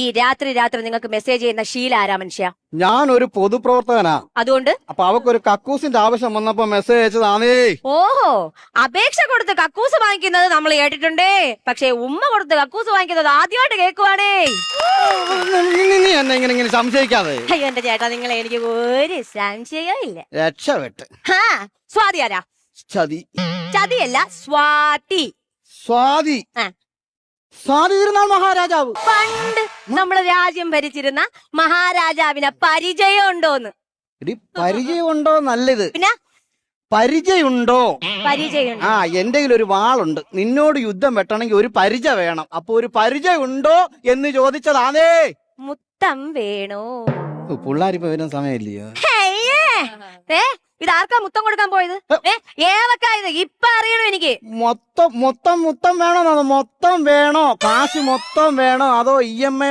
ഈ രാത്രി നിങ്ങൾക്ക് മെസ്സേജ് ചെയ്യുന്ന ശീല ആരാ മനുഷ്യ? ഞാനൊരു പൊതുപ്രവർത്തകനാ. അതുകൊണ്ട് അപ്പൊ അവക്കൊരു കക്കൂസിന്റെ ആവശ്യം വന്നപ്പോ മെസ്സേജ് അയച്ചതാണേ. ഓഹോ, അപേക്ഷ കൊടുത്ത് കക്കൂസ് വാങ്ങിക്കുന്നത് നമ്മൾ കേട്ടിട്ടുണ്ടേ, പക്ഷെ ഉമ്മ കൊടുത്ത് കക്കൂസ് വാങ്ങിക്കുന്നത് ആദ്യമായിട്ട് കേൾക്കുവാണേ. നീ എന്നെ ഇങ്ങനെ സംശയിക്കാതെ. അയ്യോ എന്റെ ചേട്ടാ, നിങ്ങളെ എനിക്ക് ഒരു സംശയമില്ല. രക്ഷപ്പെട്ട്. സ്വാതി ആരാ? ചതി. ചതിയല്ല, സ്വാതി. സ്വാതി. സ്വാതി തിരുനാൾ മഹാരാജാവ്. പണ്ട് നമ്മള് രാജ്യം ഭരിച്ചിരുന്ന മഹാരാജാവിനെ പരിചയം ഉണ്ടോന്ന്? പരിചയമുണ്ടോ നല്ലത്. പിന്നെ പരിചയമുണ്ടോ? പരിചയം. എന്റെ ഒരു വാളുണ്ട്. നിന്നോട് യുദ്ധം വെട്ടണമെങ്കിൽ ഒരു പരിചയം വേണം. അപ്പൊ ഒരു പരിചയം ഉണ്ടോ എന്ന് ചോദിച്ചതാണേ. മുത്തം വേണോ? പിള്ളാരിപ്പോ വരുന്ന സമയമില്ലയോ? ഇതാർക്കാ മുത്തം കൊടുക്കാൻ പോയത്? ഏതൊക്കെ ഇപ്പൊ അറിയണോ എനിക്ക്? മൊത്തം വേണോ? മൊത്തം വേണോ? കാശ് മൊത്തം വേണോ അതോ EMI